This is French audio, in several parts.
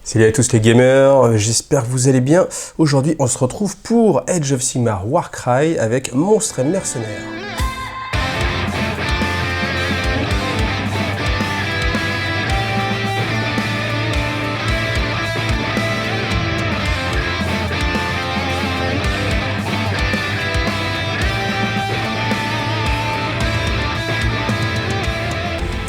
Salut à tous les gamers, j'espère que vous allez bien. Aujourd'hui, on se retrouve pour Age of Sigmar Warcry avec Monstres et Mercenaires.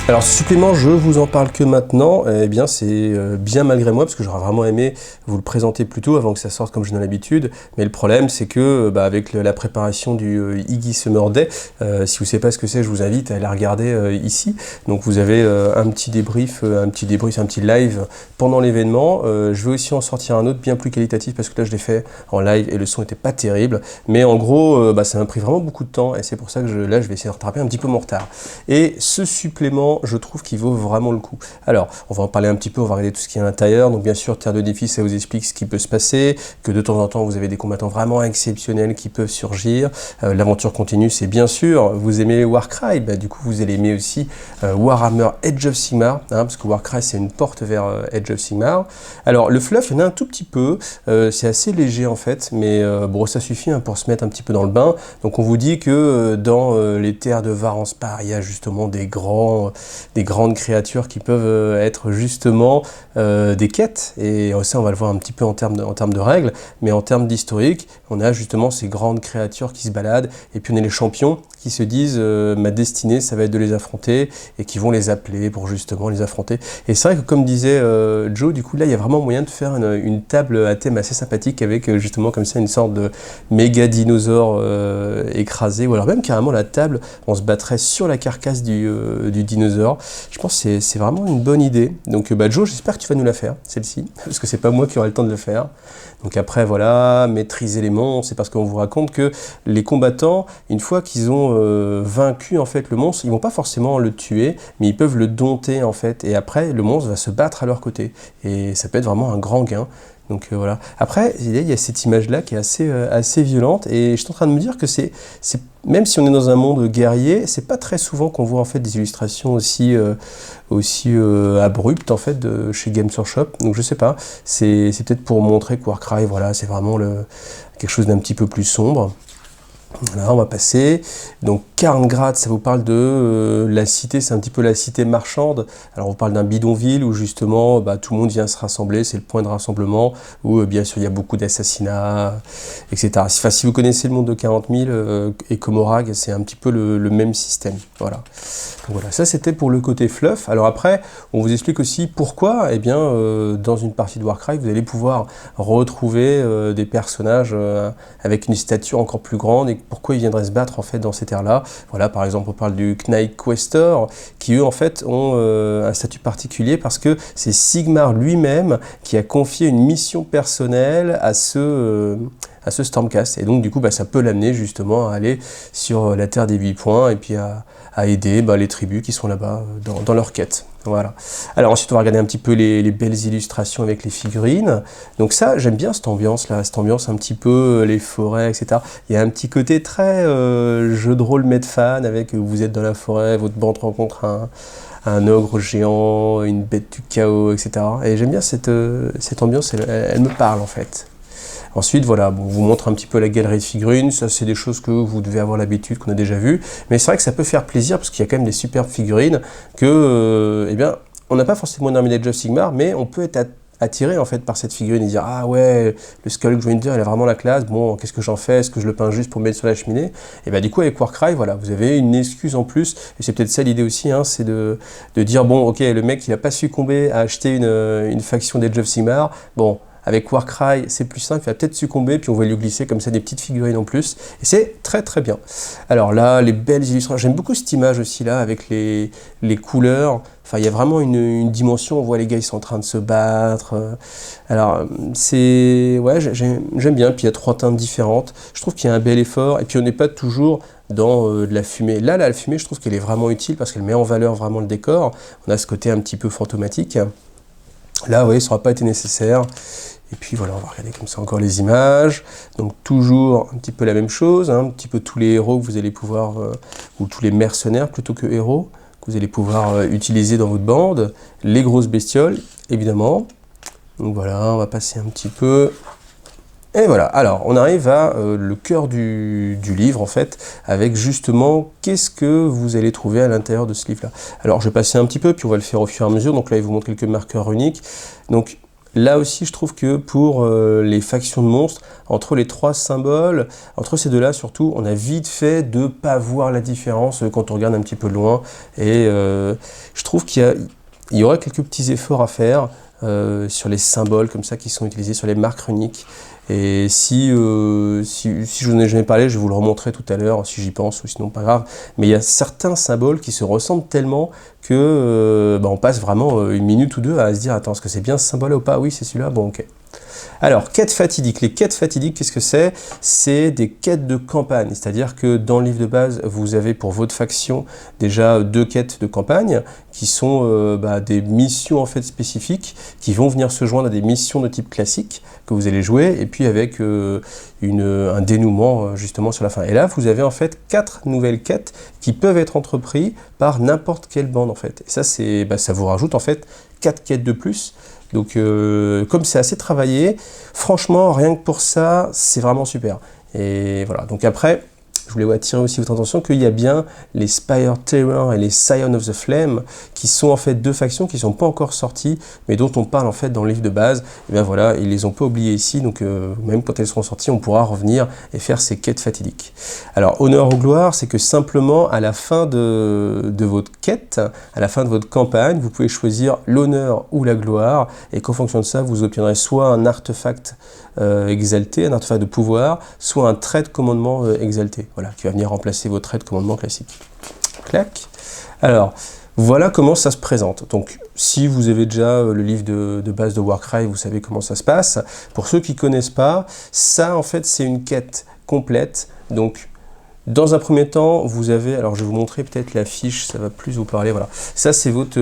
Alors ce supplément, je vous en parle que maintenant, eh bien c'est bien malgré moi, parce que j'aurais vraiment aimé vous le présenter plus tôt avant que ça sorte comme j'ai dans l'habitude, mais le problème c'est que avec la préparation du Iggy Summer Day, si vous ne savez pas ce que c'est, je vous invite à aller regarder ici. Donc vous avez un petit débrief, un petit live pendant l'événement. Je vais aussi en sortir un autre bien plus qualitatif, parce que là je l'ai fait en live et le son n'était pas terrible, mais en gros ça m'a pris vraiment beaucoup de temps, et c'est pour ça que là je vais essayer de rattraper un petit peu mon retard. Et ce supplément, je trouve qu'il vaut vraiment le coup. Alors, on va en parler un petit peu, on va regarder tout ce qui est à l'intérieur. Donc bien sûr, Terre de Défi, ça vous explique ce qui peut se passer, que de temps en temps, vous avez des combattants vraiment exceptionnels qui peuvent surgir. L'aventure continue, c'est bien sûr, vous aimez Warcry, du coup, vous allez aimer aussi Warhammer Age of Sigmar, parce que Warcry, c'est une porte vers Age of Sigmar. Alors, le fluff, il y en a un tout petit peu, c'est assez léger en fait, mais bon, ça suffit pour se mettre un petit peu dans le bain. Donc, on vous dit que dans les terres de Varanspar, il y a justement des grandes créatures qui peuvent être justement des quêtes, et ça on va le voir un petit peu en termes de règles, mais en termes d'historique, on a justement ces grandes créatures qui se baladent, et puis on a les champions qui se disent ma destinée ça va être de les affronter, et qui vont les appeler pour justement les affronter. Et c'est vrai que comme disait Joe, du coup là il y a vraiment moyen de faire une table à thème assez sympathique avec justement comme ça une sorte de méga dinosaure écrasé, ou alors même carrément la table, on se battrait sur la carcasse du dinosaure. Je pense que c'est vraiment une bonne idée. Donc Joe, j'espère que tu vas nous la faire, celle-ci, parce que c'est pas moi qui aurai le temps de le faire. Donc après, voilà, maîtriser les monstres, c'est parce qu'on vous raconte que les combattants, une fois qu'ils ont vaincu en fait le monstre, ils vont pas forcément le tuer, mais ils peuvent le dompter en fait, et après le monstre va se battre à leur côté, et ça peut être vraiment un grand gain. Donc voilà. Après, il y a cette image-là qui est assez violente, et je suis en train de me dire que même si on est dans un monde guerrier, c'est pas très souvent qu'on voit en fait des illustrations aussi abruptes en fait chez Games Workshop. Donc je sais pas, c'est peut-être pour montrer que Warcry, voilà, c'est vraiment quelque chose d'un petit peu plus sombre. Voilà, on va passer. Donc Karngrad, ça vous parle de la cité, c'est un petit peu la cité marchande. Alors on parle d'un bidonville où justement tout le monde vient se rassembler, c'est le point de rassemblement, où bien sûr il y a beaucoup d'assassinats, etc. Enfin, si vous connaissez le monde de 40 000 et Comorag, c'est un petit peu le même système. Voilà. Donc voilà, ça c'était pour le côté fluff. Alors après, on vous explique aussi pourquoi, eh bien, dans une partie de Warcry, vous allez pouvoir retrouver des personnages avec une stature encore plus grande, et pourquoi ils viendraient se battre en fait dans ces terres-là. Voilà, par exemple, on parle du Knight Questor, qui eux en fait ont un statut particulier parce que c'est Sigmar lui-même qui a confié une mission personnelle à ce Stormcast, et donc du coup ça peut l'amener justement à aller sur la Terre des 8 points, et puis à aider les tribus qui sont là-bas dans leur quête. Voilà. Alors ensuite on va regarder un petit peu les belles illustrations avec les figurines. Donc ça, j'aime bien cette ambiance là, cette ambiance un petit peu les forêts, etc. Il y a un petit côté très jeu de rôle Medfan, avec vous êtes dans la forêt, votre bande rencontre un ogre géant, une bête du chaos, etc. Et j'aime bien cette ambiance, elle me parle en fait. Ensuite, voilà, on vous montre un petit peu la galerie de figurines. Ça, c'est des choses que vous devez avoir l'habitude, qu'on a déjà vues. Mais c'est vrai que ça peut faire plaisir, parce qu'il y a quand même des superbes figurines que, eh bien, on n'a pas forcément une armée d'Age of Sigmar, mais on peut être attiré en fait par cette figurine et dire ah ouais, le Skullgrinder il a vraiment la classe, bon qu'est-ce que j'en fais, est-ce que je le peins juste pour mettre sur la cheminée? Et du coup avec Warcry, voilà, vous avez une excuse en plus, et c'est peut-être ça l'idée aussi, c'est de dire bon ok, le mec il a pas succombé à acheter une faction d'Age of Sigmar, bon avec Warcry, c'est plus simple, il va peut-être succomber, puis on va lui glisser comme ça des petites figurines en plus, et c'est très très bien. Alors là, les belles illustrations, j'aime beaucoup cette image aussi là, avec les couleurs, enfin il y a vraiment une dimension, on voit les gars ils sont en train de se battre, alors c'est, ouais j'aime bien, puis il y a 3 teintes différentes, je trouve qu'il y a un bel effort, et puis on n'est pas toujours dans de la fumée. Là, la fumée, je trouve qu'elle est vraiment utile, parce qu'elle met en valeur vraiment le décor, on a ce côté un petit peu fantomatique. Là, oui, ça n'aura pas été nécessaire. Et puis voilà, on va regarder comme ça encore les images. Donc toujours un petit peu la même chose, un petit peu tous les héros que vous allez pouvoir, ou tous les mercenaires plutôt que héros, que vous allez pouvoir utiliser dans votre bande. Les grosses bestioles, évidemment. Donc voilà, on va passer un petit peu. Et voilà, alors on arrive à le cœur du livre en fait, avec justement qu'est-ce que vous allez trouver à l'intérieur de ce livre-là. Alors je vais passer un petit peu, puis on va le faire au fur et à mesure, donc là il vous montre quelques marqueurs uniques. Donc là aussi je trouve que pour les factions de monstres, entre les trois symboles, entre ces deux-là surtout, on a vite fait de ne pas voir la différence quand on regarde un petit peu de loin, et je trouve qu'il y aurait quelques petits efforts à faire sur les symboles comme ça qui sont utilisés, sur les marques runiques. Et si je n'en ai jamais parlé, je vais vous le remontrer tout à l'heure, si j'y pense, ou sinon pas grave. Mais il y a certains symboles qui se ressemblent tellement que on passe vraiment une minute ou deux à se dire « Attends, est-ce que c'est bien ce symbole-là ou pas? Oui, c'est celui-là, bon ok ». Alors, quêtes fatidiques. Les quêtes fatidiques, qu'est-ce que c'est? C'est des quêtes de campagne, c'est-à-dire que dans le livre de base, vous avez pour votre faction déjà 2 quêtes de campagne qui sont des missions en fait spécifiques qui vont venir se joindre à des missions de type classique que vous allez jouer et puis avec un dénouement justement sur la fin. Et là, vous avez en fait 4 nouvelles quêtes qui peuvent être entreprises par n'importe quelle bande en fait. Et ça, ça vous rajoute en fait 4 quêtes de plus. Donc comme c'est assez travaillé, franchement, rien que pour ça, c'est vraiment super. Et voilà, donc après, je voulais attirer aussi votre attention qu'il y a bien les Spire Terror et les Scion of the Flame, qui sont en fait 2 factions qui ne sont pas encore sorties, mais dont on parle en fait dans le livre de base. Et bien voilà, ils les ont pas oubliés ici, donc même quand elles seront sorties, on pourra revenir et faire ces quêtes fatidiques. Alors, honneur ou gloire, c'est que simplement à la fin de votre quête, à la fin de votre campagne, vous pouvez choisir l'honneur ou la gloire, et qu'en fonction de ça, vous obtiendrez soit un artefact exalté, un artefact de pouvoir, soit un trait de commandement exalté, voilà, qui va venir remplacer vos traits de commandement classiques. Clac. Alors, voilà comment ça se présente. Donc, si vous avez déjà le livre de base de Warcry, vous savez comment ça se passe. Pour ceux qui ne connaissent pas, ça, en fait, c'est une quête complète. Donc, dans un premier temps, vous avez, alors je vais vous montrer peut-être la fiche, ça va plus vous parler, voilà. Ça, c'est votre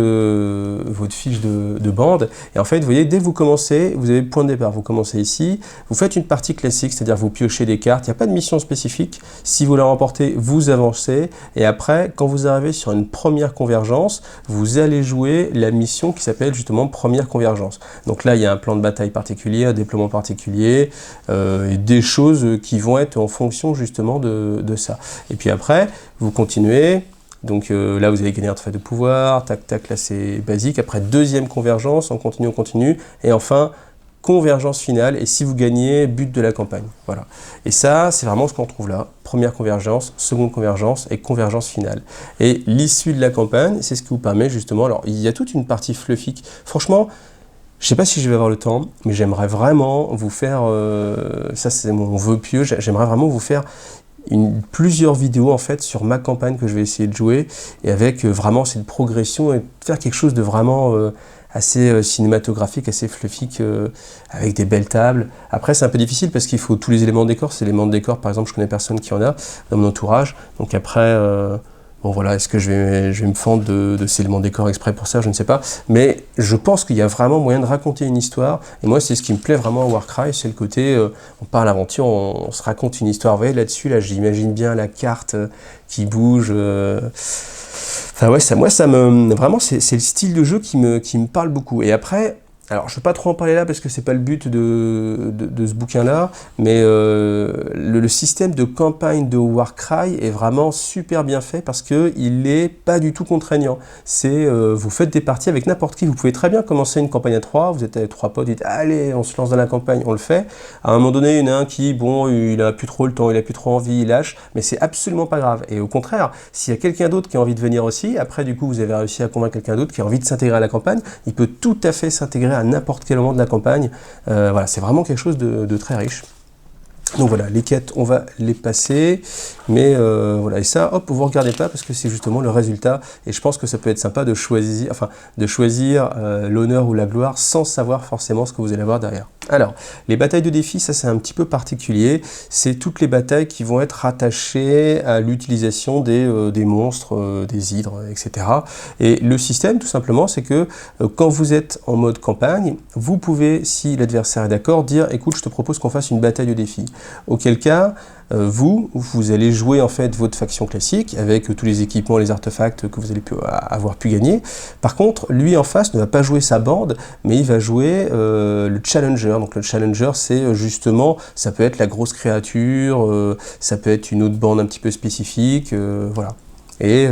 fiche de bande. Et en fait, vous voyez, dès que vous commencez, vous avez le point de départ. Vous commencez ici, vous faites une partie classique, c'est-à-dire vous piochez des cartes. Il n'y a pas de mission spécifique. Si vous la remportez, vous avancez. Et après, quand vous arrivez sur une première convergence, vous allez jouer la mission qui s'appelle justement première convergence. Donc là, il y a un plan de bataille particulier, un déploiement particulier, et des choses qui vont être en fonction justement de ça. Et puis après, vous continuez, donc là vous allez gagner un artefact de pouvoir, tac tac, là c'est basique, après deuxième convergence, on continue, et enfin convergence finale, et si vous gagnez, but de la campagne, voilà. Et ça, c'est vraiment ce qu'on trouve là, première convergence, seconde convergence et convergence finale. Et l'issue de la campagne, c'est ce qui vous permet justement, alors il y a toute une partie fluffique, franchement, je ne sais pas si je vais avoir le temps, mais j'aimerais vraiment vous faire, ça c'est mon vœu pieux, j'aimerais vraiment vous faire plusieurs vidéos en fait sur ma campagne que je vais essayer de jouer et avec vraiment cette progression et faire quelque chose de vraiment assez cinématographique, assez fluffique, avec des belles tables. Après c'est un peu difficile parce qu'il faut tous les éléments de décor, ces éléments de décor par exemple je connais personne qui en a dans mon entourage, donc après bon voilà, est-ce que je vais me fendre de ces éléments de décor exprès pour ça, je ne sais pas. Mais je pense qu'il y a vraiment moyen de raconter une histoire. Et moi, c'est ce qui me plaît vraiment à Warcry, c'est le côté, on part à l'aventure, on se raconte une histoire. Vous voyez, là-dessus, là, j'imagine bien la carte qui bouge. Enfin ouais, vraiment, c'est le style de jeu qui me parle beaucoup. Et après, alors je ne vais pas trop en parler là parce que c'est pas le but de ce bouquin-là, mais le système de campagne de Warcry est vraiment super bien fait parce qu'il n'est pas du tout contraignant. C'est vous faites des parties avec n'importe qui, vous pouvez très bien commencer une campagne à 3, vous êtes avec 3 potes, vous dites allez, on se lance dans la campagne, on le fait. À un moment donné, il y en a un qui, bon, il a plus trop le temps, il a plus trop envie, il lâche, mais c'est absolument pas grave. Et au contraire, s'il y a quelqu'un d'autre qui a envie de venir aussi, après du coup vous avez réussi à convaincre quelqu'un d'autre qui a envie de s'intégrer à la campagne, il peut tout à fait s'intégrer à n'importe quel moment de la campagne. Voilà, c'est vraiment quelque chose de très riche. Donc voilà, les quêtes, on va les passer, mais voilà, et ça, hop, vous ne regardez pas parce que c'est justement le résultat, et je pense que ça peut être sympa de choisir, l'honneur ou la gloire sans savoir forcément ce que vous allez avoir derrière. Alors, les batailles de défi, ça c'est un petit peu particulier, c'est toutes les batailles qui vont être rattachées à l'utilisation des monstres, des hydres, etc. Et le système, tout simplement, c'est que quand vous êtes en mode campagne, vous pouvez, si l'adversaire est d'accord, dire « écoute, je te propose qu'on fasse une bataille de défi ». Auquel cas, vous allez jouer en fait votre faction classique avec tous les équipements, les artefacts que vous allez avoir pu gagner. Par contre, lui en face ne va pas jouer sa bande, mais il va jouer le Challenger. Donc le Challenger, c'est justement, ça peut être la grosse créature, ça peut être une autre bande un petit peu spécifique, voilà. Et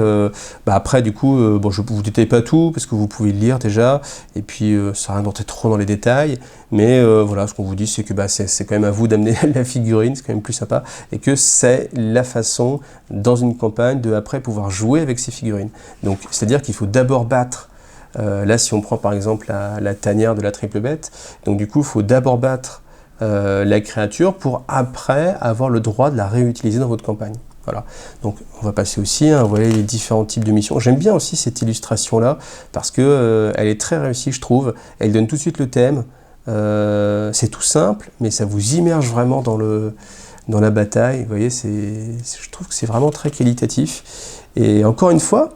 après, du coup, bon, je ne vous détaille pas tout, parce que vous pouvez le lire déjà, et puis ça sert à rien d'entrer trop dans les détails, mais voilà, ce qu'on vous dit, c'est que c'est quand même à vous d'amener la figurine, c'est quand même plus sympa, et que c'est la façon, dans une campagne, de après pouvoir jouer avec ces figurines. Donc, c'est-à-dire qu'il faut d'abord battre, là, si on prend par exemple la tanière de la triple bête, donc du coup, il faut d'abord battre la créature pour après avoir le droit de la réutiliser dans votre campagne. Voilà, donc on va passer aussi, hein, vous voyez les différents types de missions. J'aime bien aussi cette illustration-là, parce que elle est très réussie, je trouve. Elle donne tout de suite le thème. C'est tout simple, mais ça vous immerge vraiment dans la bataille. Vous voyez, je trouve que c'est vraiment très qualitatif. Et encore une fois,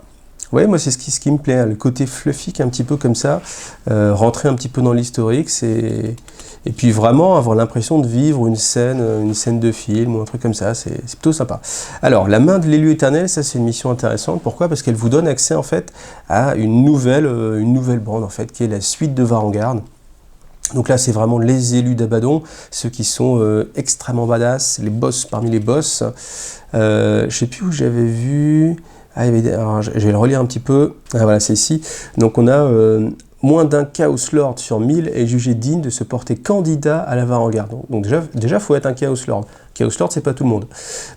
vous voyez, moi c'est ce qui me plaît, hein, le côté fluffy, un petit peu comme ça, rentrer un petit peu dans l'historique, et puis vraiment avoir l'impression de vivre une scène de film ou un truc comme ça, c'est plutôt sympa. Alors, la main de l'élu éternel, ça c'est une mission intéressante. Pourquoi? Parce qu'elle vous donne accès en fait à une nouvelle bande en fait, qui est la suite de Varangarde. Donc là, c'est vraiment les élus d'Abaddon, ceux qui sont extrêmement badass, les boss parmi les boss. Je sais plus où j'avais vu. Alors, je vais le relire un petit peu. Ah, voilà, c'est ici. Donc on a moins d'un Chaos Lord sur 1000 est jugé digne de se porter candidat à la Varangarde. Donc déjà, faut être un Chaos Lord. Chaos Lord, c'est pas tout le monde.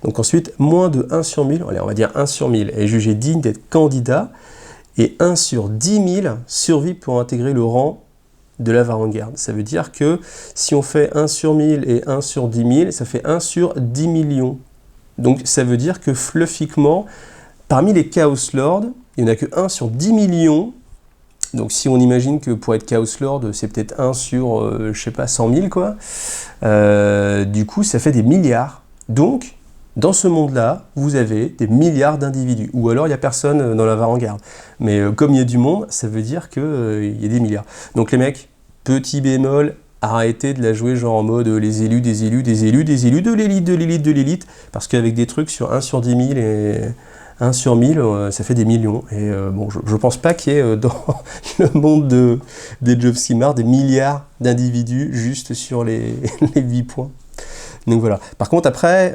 Donc ensuite, moins de 1 sur 1000, allez, on va dire 1 sur 1000, est jugé digne d'être candidat, et 1 sur 10 000 survit pour intégrer le rang de la Varangarde. Ça veut dire que si on fait 1 sur 1000 et 1 sur 10 000, ça fait 1 sur 10 millions. Donc ça veut dire que fluffiquement, parmi les Chaos Lords, il n'y en a que 1 sur 10 millions. Donc si on imagine que pour être Chaos Lord, c'est peut-être 1 sur, je sais pas, 100 000, quoi. Du coup, ça fait des milliards. Donc, dans ce monde-là, vous avez des milliards d'individus. Ou alors, il n'y a personne dans la Varangarde. Mais comme il y a du monde, ça veut dire qu'il y a des milliards. Donc les mecs, petit bémol, arrêtez de la jouer genre en mode les élus, des élus, des élus, des élus, de l'élite, de l'élite, de l'élite. Parce qu'avec des trucs sur 1 sur 10 000 et 1 sur 1000, ça fait des millions. Et bon, je pense pas qu'il y ait dans le monde des Jobs Simar des milliards d'individus juste sur les 8 points. Donc voilà. Par contre, après,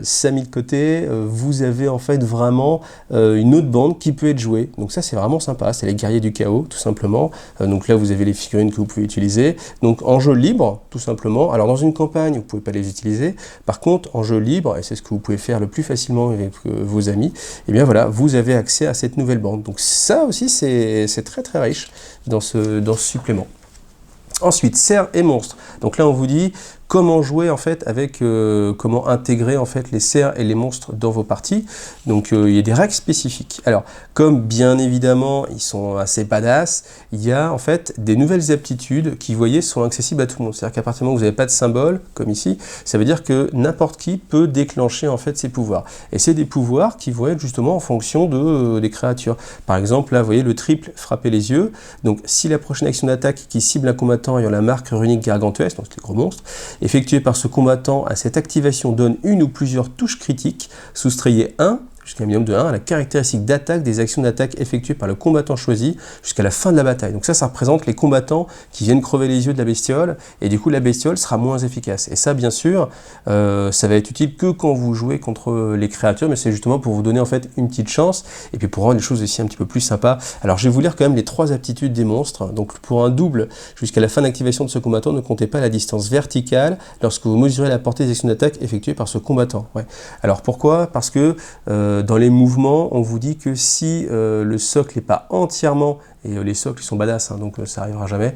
ça mis de côté, vous avez en fait vraiment une autre bande qui peut être jouée. Donc ça, c'est vraiment sympa. C'est les guerriers du chaos, tout simplement. Donc là, vous avez les figurines que vous pouvez utiliser. Donc en jeu libre, tout simplement. Alors dans une campagne, vous ne pouvez pas les utiliser. Par contre, en jeu libre, et c'est ce que vous pouvez faire le plus facilement avec vos amis, et bien voilà, vous avez accès à cette nouvelle bande. Donc ça aussi, c'est très très riche dans ce supplément. Ensuite, cerfs et monstres. Donc là, on vous dit comment jouer en fait avec, comment intégrer en fait les cerfs et les monstres dans vos parties. Donc il y a des règles spécifiques. Alors, comme bien évidemment, ils sont assez badass, il y a en fait des nouvelles aptitudes qui, vous voyez, sont accessibles à tout le monde. C'est-à-dire qu'à partir du moment où vous n'avez pas de symbole, comme ici, ça veut dire que n'importe qui peut déclencher en fait ces pouvoirs. Et c'est des pouvoirs qui vont être justement en fonction des créatures. Par exemple, là, vous voyez le triple frapper les yeux. Donc si la prochaine action d'attaque qui cible un combattant ayant la marque runique gargantuesque, donc c'est les gros monstres, effectuée par ce combattant à cette activation donne une ou plusieurs touches critiques, soustrayez 1, jusqu'à un minimum de 1, à la caractéristique d'attaque des actions d'attaque effectuées par le combattant choisi jusqu'à la fin de la bataille. Donc ça représente les combattants qui viennent crever les yeux de la bestiole, et du coup la bestiole sera moins efficace. Et ça, bien sûr, ça va être utile que quand vous jouez contre les créatures, mais c'est justement pour vous donner en fait une petite chance, et puis pour rendre les choses aussi un petit peu plus sympas. Alors je vais vous lire quand même les 3 aptitudes des monstres. Donc pour un double, jusqu'à la fin d'activation de ce combattant, ne comptez pas la distance verticale lorsque vous mesurez la portée des actions d'attaque effectuées par ce combattant. Ouais. Alors pourquoi? Parce que dans les mouvements, on vous dit que si le socle n'est pas entièrement, et les socles ils sont badass, hein, donc ça n'arrivera jamais,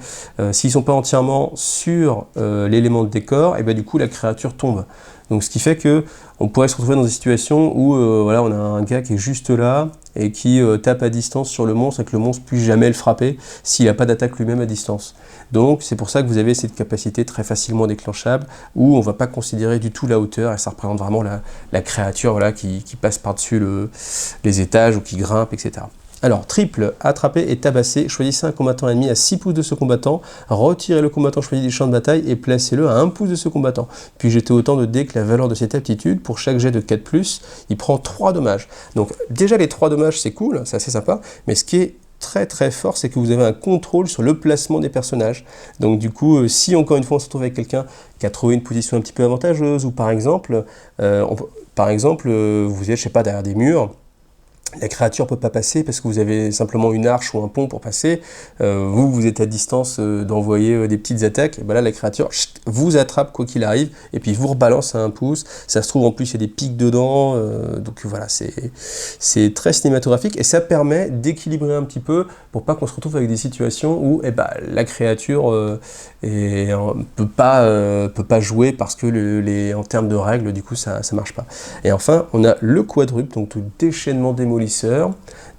s'ils ne sont pas entièrement sur l'élément de décor, et ben du coup la créature tombe. Donc ce qui fait que on pourrait se retrouver dans des situations où voilà, on a un gars qui est juste là et qui tape à distance sur le monstre et que le monstre ne puisse jamais le frapper s'il n'a pas d'attaque lui-même à distance. Donc c'est pour ça que vous avez cette capacité très facilement déclenchable où on ne va pas considérer du tout la hauteur et ça représente vraiment la créature, voilà, qui passe par-dessus les étages ou qui grimpe, etc. Alors, triple, attraper et tabasser. Choisissez un combattant ennemi à 6 pouces de ce combattant, retirez le combattant choisi du champ de bataille et placez-le à 1 pouce de ce combattant. Puis jetez autant de dés que la valeur de cette aptitude. Pour chaque jet de 4+, il prend 3 dommages. Donc déjà les 3 dommages c'est cool, c'est assez sympa, mais ce qui est très très fort, c'est que vous avez un contrôle sur le placement des personnages. Donc du coup, si encore une fois on se retrouve avec quelqu'un qui a trouvé une position un petit peu avantageuse, ou par exemple, vous êtes, je sais pas, derrière des murs, la créature ne peut pas passer parce que vous avez simplement une arche ou un pont pour passer. Vous êtes à distance d'envoyer des petites attaques. Et ben là, la créature vous attrape quoi qu'il arrive et puis vous rebalance à 1 pouce. Ça se trouve, en plus, il y a des pics dedans. Donc voilà, c'est très cinématographique et ça permet d'équilibrer un petit peu pour pas qu'on se retrouve avec des situations où la créature peut pas jouer parce que en termes de règles, du coup, ça marche pas. Et enfin, on a le quadruple, donc tout déchaînement démolisseur.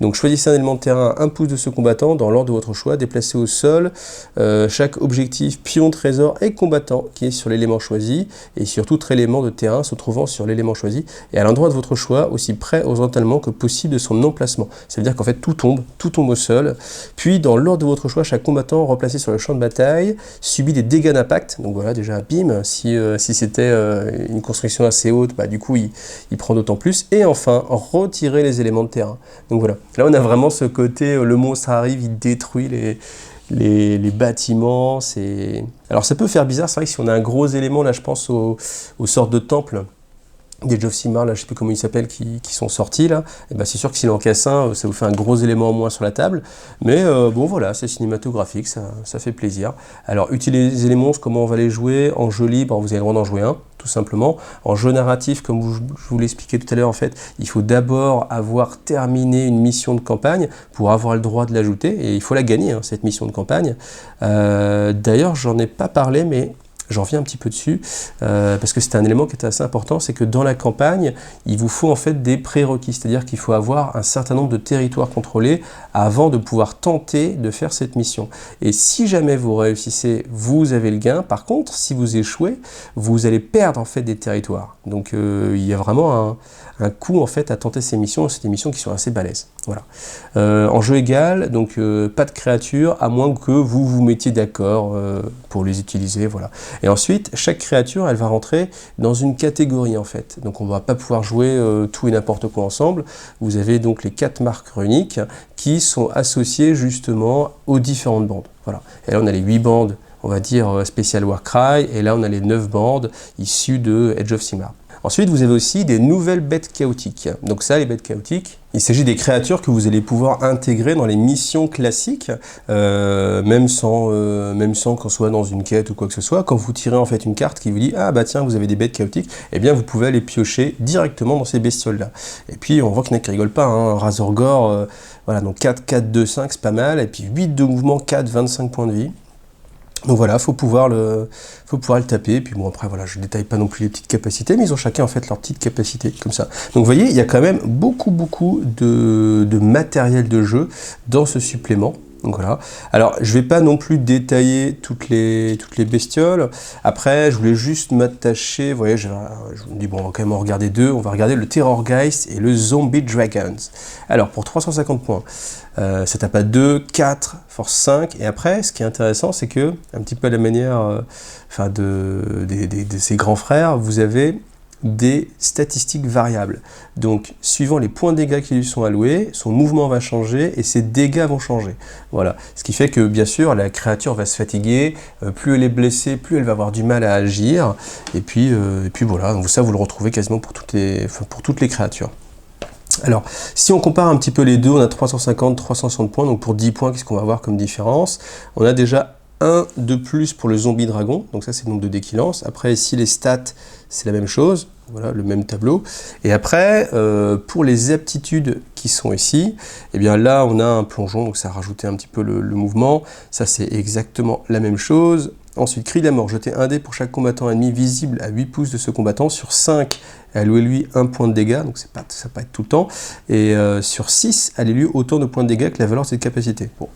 Donc choisissez un élément de terrain à 1 pouce de ce combattant dans l'ordre de votre choix, déplacez au sol chaque objectif, pion, trésor et combattant qui est sur l'élément choisi et sur tout élément de terrain se trouvant sur l'élément choisi et à l'endroit de votre choix, aussi près horizontalement que possible de son emplacement. Ça veut dire qu'en fait tout tombe au sol. Puis dans l'ordre de votre choix, chaque combattant replacé sur le champ de bataille subit des dégâts d'impact. Donc voilà, déjà bim, si c'était une construction assez haute, du coup il prend d'autant plus. Et enfin, retirer les éléments de terrain. Donc voilà, là on a vraiment ce côté, le monstre arrive, il détruit les bâtiments. Alors ça peut faire bizarre, c'est vrai que si on a un gros élément, là je pense aux sortes de temples, des Age of Sigmar, là je sais plus comment ils s'appellent, qui sont sortis là, et c'est sûr que s'il en casse un, ça vous fait un gros élément en moins sur la table, mais bon voilà, c'est cinématographique, ça fait plaisir. Alors utiliser les monstres, comment on va les jouer? En jeu libre, vous avez le droit d'en jouer un, tout simplement. En jeu narratif, comme je vous l'expliquais tout à l'heure, en fait, il faut d'abord avoir terminé une mission de campagne pour avoir le droit de l'ajouter, et il faut la gagner, cette mission de campagne. D'ailleurs, j'en ai pas parlé, mais j'en reviens un petit peu dessus, parce que c'est un élément qui est assez important, c'est que dans la campagne, il vous faut en fait des prérequis, c'est-à-dire qu'il faut avoir un certain nombre de territoires contrôlés avant de pouvoir tenter de faire cette mission. Et si jamais vous réussissez, vous avez le gain. Par contre, si vous échouez, vous allez perdre en fait des territoires. Donc il y a vraiment un coût en fait à tenter ces missions. C'est des missions qui sont assez balèzes. Voilà. En jeu égal, donc pas de créatures, à moins que vous vous mettiez d'accord pour les utiliser. Voilà. Et ensuite, chaque créature, elle va rentrer dans une catégorie en fait. Donc on ne va pas pouvoir jouer tout et n'importe quoi ensemble. Vous avez donc les 4 marques runiques qui sont associées justement aux différentes bandes. Voilà. Et là on a les 8 bandes, on va dire spécial Warcry, et là on a les 9 bandes issues de Age of Sigmar. Ensuite, vous avez aussi des nouvelles bêtes chaotiques. Donc ça, les bêtes chaotiques, il s'agit des créatures que vous allez pouvoir intégrer dans les missions classiques, même sans qu'on soit dans une quête ou quoi que ce soit. Quand vous tirez en fait une carte qui vous dit « Ah bah tiens, vous avez des bêtes chaotiques », eh bien vous pouvez aller piocher directement dans ces bestioles-là. Et puis on voit qu'il y en a qui rigolent pas, hein. Razorgore, voilà, donc 4, 4, 2, 5, c'est pas mal. Et puis 8 de mouvement, 4, 25 points de vie. Donc voilà, faut pouvoir le taper. Et puis bon, après voilà, je ne détaille pas non plus les petites capacités, mais ils ont chacun en fait leurs petites capacités comme ça. Donc vous voyez, il y a quand même beaucoup de matériel de jeu dans ce supplément. Donc voilà. Alors je vais pas non plus détailler toutes les bestioles. Après, je voulais juste m'attacher. Vous voyez, je me dis bon, on va quand même en regarder deux. On va regarder le Terrorgeist et le Zombie Dragons. Alors pour 350 points, ça tape à 2, 4, force 5. Et après, ce qui est intéressant, c'est que un petit peu à la manière, de ses grands frères, vous avez des statistiques variables. Donc, suivant les points de dégâts qui lui sont alloués, son mouvement va changer et ses dégâts vont changer. Voilà. Ce qui fait que, bien sûr, la créature va se fatiguer. Plus elle est blessée, plus elle va avoir du mal à agir. Et puis voilà. Donc, ça, vous le retrouvez quasiment pour toutes les créatures. Alors, si on compare un petit peu les deux, on a 350, 360 points. Donc, pour 10 points, qu'est-ce qu'on va avoir comme différence? On a déjà 1 de plus pour le zombie dragon, donc ça c'est le nombre de dés qu'il lance. Après ici les stats c'est la même chose, voilà le même tableau. Et après pour les aptitudes qui sont ici, et bien là on a un plongeon, donc ça a rajouté un petit peu le mouvement, ça c'est exactement la même chose. Ensuite cri de la mort, jetez un dé pour chaque combattant ennemi visible à 8 pouces de ce combattant, sur 5 allouez-lui 1 point de dégâts, donc ça va pas être tout le temps, et sur 6 allouez-lui autant de points de dégâts que la valeur de cette capacité. Bon,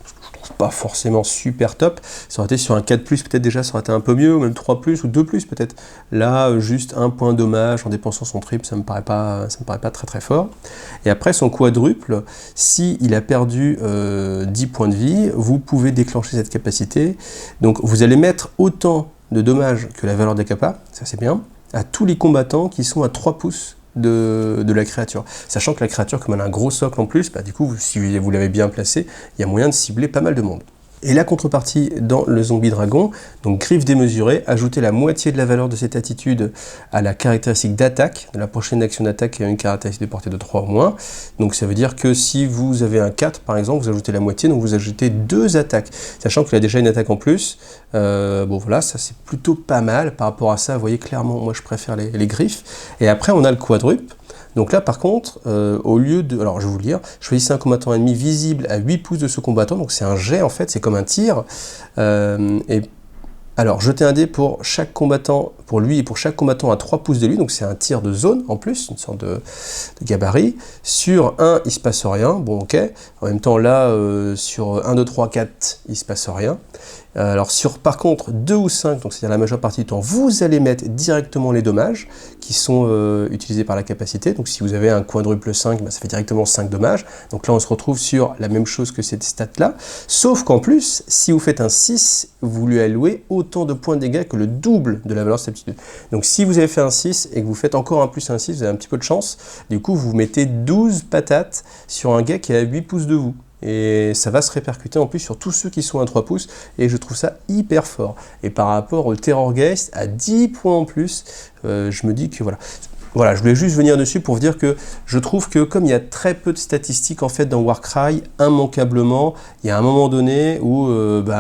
pas forcément super top. Ça aurait été sur un 4+, peut-être déjà, ça aurait été un peu mieux, ou même 3+, ou 2+, peut-être. Là, juste un point dommage en dépensant son triple, ça me paraît pas très très fort. Et après, son quadruple, s'il a perdu 10 points de vie, vous pouvez déclencher cette capacité. Donc, vous allez mettre autant de dommages que la valeur des capas, ça c'est bien, à tous les combattants qui sont à 3 pouces de la créature. Sachant que la créature, comme elle a un gros socle en plus, bah, du coup, si vous l'avez bien placé, il y a moyen de cibler pas mal de monde. Et la contrepartie dans le zombie dragon, donc griffe démesurée, ajoutez la moitié de la valeur de cette attitude à la caractéristique d'attaque. De la prochaine action d'attaque qui a une caractéristique de portée de 3 au moins. Donc ça veut dire que si vous avez un 4 par exemple, vous ajoutez la moitié, donc vous ajoutez 2 attaques. Sachant qu'il a déjà une attaque en plus, bon voilà, ça c'est plutôt pas mal. Par rapport à ça, vous voyez clairement, moi je préfère les griffes. Et après on a le quadruple. Donc là, par contre, au lieu de... Alors, je vais vous le dire. Choisissez un combattant ennemi visible à 8 pouces de ce combattant. Donc, c'est un jet, en fait. C'est comme un tir. Alors, jetez un dé pour chaque combattant, pour lui et pour chaque combattant à 3 pouces de lui. Donc, c'est un tir de zone, en plus, une sorte de gabarit. Sur 1, il se passe rien. Bon, ok. En même temps, là, sur 1, 2, 3, 4, il se passe rien. Alors par contre 2 ou 5, donc c'est-à-dire la majeure partie du temps, vous allez mettre directement les dommages qui sont utilisés par la capacité. Donc si vous avez un quadruple 5, bah, ça fait directement 5 dommages. Donc là on se retrouve sur la même chose que cette stat-là. Sauf qu'en plus, si vous faites un 6, vous lui allouez autant de points de dégâts que le double de la valeur de cette aptitude. Donc si vous avez fait un 6 et que vous faites encore un plus un 6, vous avez un petit peu de chance. Du coup vous mettez 12 patates sur un gars qui est à 8 pouces de vous. Et ça va se répercuter en plus sur tous ceux qui sont à 3 pouces, et je trouve ça hyper fort. Et par rapport au Terrorgeist, à 10 points en plus, je me dis que voilà. Voilà, je voulais juste venir dessus pour vous dire que je trouve que comme il y a très peu de statistiques en fait dans Warcry, immanquablement, il y a un moment donné où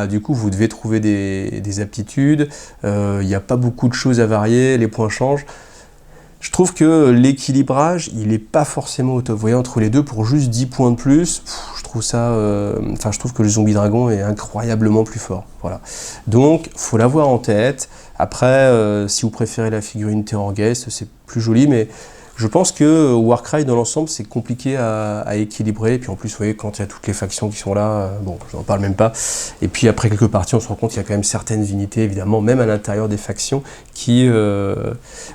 du coup vous devez trouver des aptitudes, il n'y a pas beaucoup de choses à varier, les points changent. Je trouve que l'équilibrage, il n'est pas forcément au top. Vous voyez, entre les deux, pour juste 10 points de plus, je trouve ça... je trouve que le zombie dragon est incroyablement plus fort. Voilà. Donc, il faut l'avoir en tête. Après, si vous préférez la figurine Terrorgeist, c'est plus joli, mais je pense que Warcry, dans l'ensemble, c'est compliqué à équilibrer. Et puis en plus, vous voyez, quand il y a toutes les factions qui sont là, bon, je n'en parle même pas. Et puis après quelques parties, on se rend compte qu'il y a quand même certaines unités, évidemment, même à l'intérieur des factions, qui...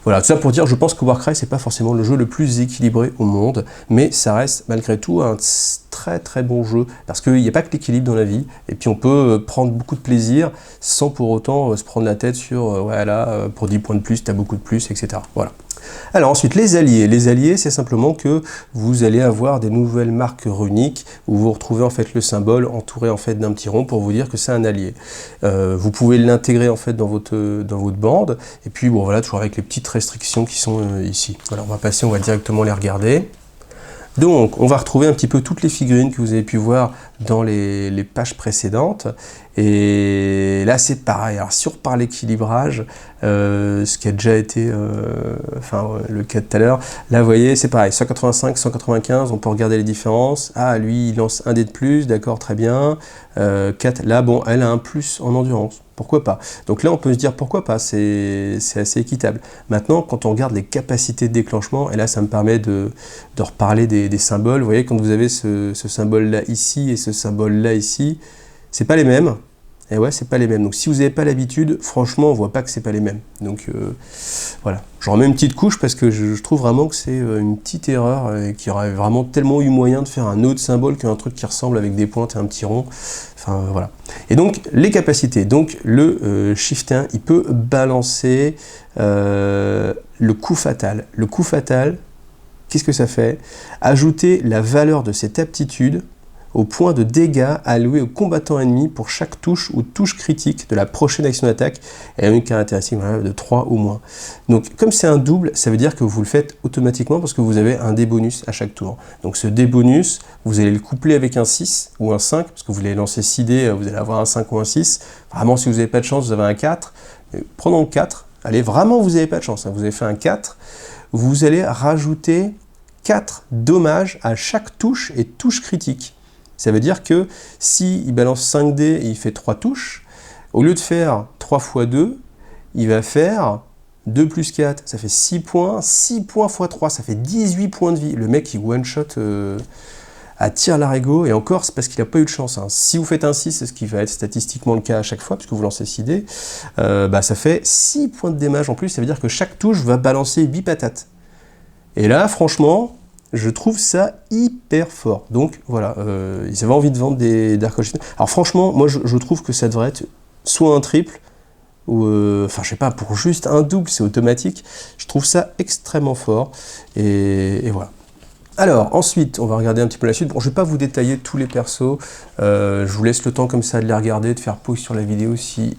Voilà, tout ça pour dire, je pense que Warcry, c'est pas forcément le jeu le plus équilibré au monde, mais ça reste malgré tout un très très bon jeu, parce qu'il n'y a pas que l'équilibre dans la vie, et puis on peut prendre beaucoup de plaisir, sans pour autant se prendre la tête sur, voilà, pour 10 points de plus, t'as beaucoup de plus, etc. Voilà. Alors ensuite, les alliés. Les alliés, c'est simplement que vous allez avoir des nouvelles marques runiques où vous retrouvez en fait le symbole entouré en fait d'un petit rond pour vous dire que c'est un allié. Vous pouvez l'intégrer en fait dans votre bande. Et puis bon voilà, toujours avec les petites restrictions qui sont ici. Voilà, on va passer, on va directement les regarder. Donc, on va retrouver un petit peu toutes les figurines que vous avez pu voir dans les pages précédentes. Et là, c'est pareil. Alors, si on repart l'équilibrage, ce qui a déjà été le cas de tout à l'heure, là, vous voyez, c'est pareil. 185, 195, on peut regarder les différences. Ah, lui, il lance un dé de plus, d'accord, très bien. 4, là, bon, elle a un plus en endurance. Pourquoi pas? Donc là, on peut se dire pourquoi pas, c'est assez équitable. Maintenant, quand on regarde les capacités de déclenchement, et là, ça me permet de reparler des symboles. Vous voyez, quand vous avez ce symbole-là ici et ce symbole-là ici, c'est pas les mêmes. Et ouais, c'est pas les mêmes. Donc si vous n'avez pas l'habitude, franchement, on voit pas que c'est pas les mêmes. Donc voilà, j'en remets une petite couche parce que je trouve vraiment que c'est une petite erreur et qu'il y aurait vraiment tellement eu moyen de faire un autre symbole qu'un truc qui ressemble avec des pointes et un petit rond. Enfin voilà. Et donc les capacités. Donc le Shift 1, il peut balancer le coup fatal. Le coup fatal, qu'est-ce que ça fait? Ajouter la valeur de cette aptitude au point de dégâts alloués au combattant ennemi pour chaque touche ou touche critique de la prochaine action d'attaque et a une caractéristique de 3 ou moins. Donc comme c'est un double, ça veut dire que vous le faites automatiquement parce que vous avez un dé bonus à chaque tour. Donc ce dé bonus, vous allez le coupler avec un 6 ou un 5, parce que vous allez lancer 6 dés, vous allez avoir un 5 ou un 6. Vraiment, si vous n'avez pas de chance, vous avez un 4. Mais prenons le 4. Allez, vraiment, vous n'avez pas de chance. Vous avez fait un 4. Vous allez rajouter 4 dommages à chaque touche et touche critique. Ça veut dire que s'il balance 5 dés et il fait 3 touches, au lieu de faire 3 x 2, il va faire 2 plus 4, ça fait 6 points. 6 points x 3, ça fait 18 points de vie. Le mec, il one-shot à Tir-Larigot, et encore, c'est parce qu'il n'a pas eu de chance. Hein. Si vous faites un 6, c'est ce qui va être statistiquement le cas à chaque fois, puisque vous lancez 6 dés, ça fait 6 points de démage en plus, ça veut dire que chaque touche va balancer 8 patates. Et là, franchement, je trouve ça hyper fort. Donc voilà, ils avaient envie de vendre des Dark Ocean. Alors franchement, moi je trouve que ça devrait être soit un triple, ou enfin je sais pas, pour juste un double, c'est automatique. Je trouve ça extrêmement fort, et voilà. Alors ensuite, on va regarder un petit peu la suite. Bon, je vais pas vous détailler tous les persos, je vous laisse le temps comme ça de les regarder, de faire pause sur la vidéo si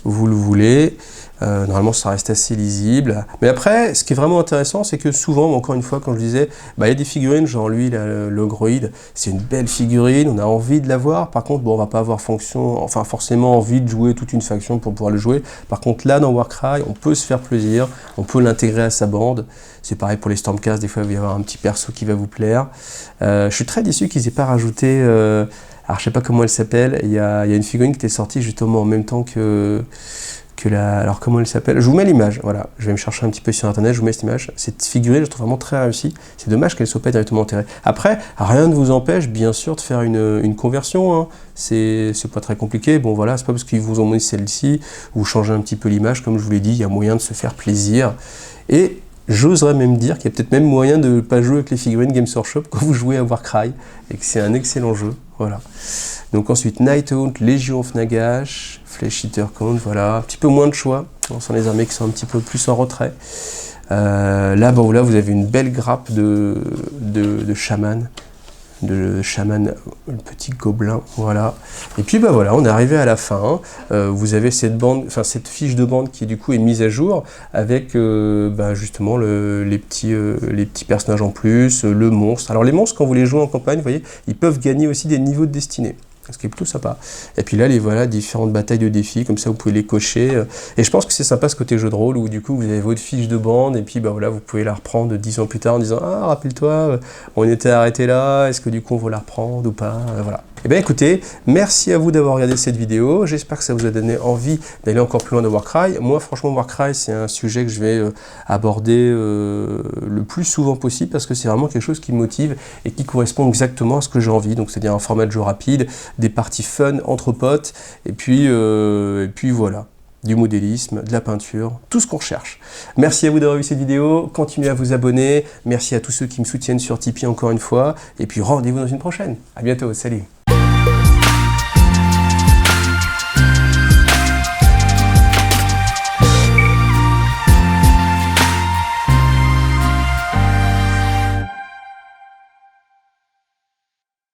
vous le voulez. Normalement ça reste assez lisible, mais après ce qui est vraiment intéressant, c'est que souvent, encore une fois, comme je disais, il y a des figurines, genre lui, l'Ogroid, c'est une belle figurine, on a envie de l'avoir. Par contre, bon, on va pas avoir forcément envie de jouer toute une faction pour pouvoir le jouer. Par contre, là dans Warcry, on peut se faire plaisir, on peut l'intégrer à sa bande. C'est pareil pour les Stormcast, des fois il va y avoir un petit perso qui va vous plaire. Je suis très déçu qu'ils aient pas rajouté, alors je sais pas comment elle s'appelle, il y a une figurine qui était sortie justement en même temps que alors comment elle s'appelle? Je vous mets l'image, voilà, je vais me chercher un petit peu sur internet, je vous mets cette image. Cette figurine, je trouve vraiment très réussie. C'est dommage qu'elle soit pas directement enterrée. Après, rien ne vous empêche, bien sûr, de faire une conversion, hein. C'est pas très compliqué. Bon voilà, c'est pas parce qu'ils vous ont mis celle-ci, vous changez un petit peu l'image, comme je vous l'ai dit, il y a moyen de se faire plaisir. Et j'oserais même dire qu'il y a peut-être même moyen de ne pas jouer avec les figurines Games Workshop quand vous jouez à Warcry, et que c'est un excellent jeu, voilà. Donc ensuite, Nighthaunt, Légion of Nagash, Flesh Eater Count, voilà, un petit peu moins de choix. On sent les armées qui sont un petit peu plus en retrait. Là, vous avez une belle grappe de chaman, le petit gobelin, voilà. Et puis voilà, on est arrivé à la fin. Vous avez cette cette fiche de bande qui du coup est mise à jour avec justement les petits personnages en plus, le monstre. Alors les monstres, quand vous les jouez en campagne, vous voyez, ils peuvent gagner aussi des niveaux de destinée, ce qui est plutôt sympa. Et puis là, différentes batailles de défis, comme ça vous pouvez les cocher. Et je pense que c'est sympa ce côté jeu de rôle où du coup vous avez votre fiche de bande et puis vous pouvez la reprendre 10 ans plus tard en disant « Ah, rappelle-toi, on était arrêté là, est-ce que du coup on va la reprendre ou pas ?» Voilà. Eh bien écoutez, merci à vous d'avoir regardé cette vidéo, j'espère que ça vous a donné envie d'aller encore plus loin de Warcry. Moi franchement Warcry c'est un sujet que je vais aborder le plus souvent possible parce que c'est vraiment quelque chose qui me motive et qui correspond exactement à ce que j'ai envie, donc c'est-à-dire un format de jeu rapide, des parties fun entre potes, et puis voilà. Du modélisme, de la peinture, tout ce qu'on recherche. Merci à vous d'avoir vu cette vidéo, continuez à vous abonner, merci à tous ceux qui me soutiennent sur Tipeee encore une fois, et puis rendez-vous dans une prochaine. À bientôt, salut.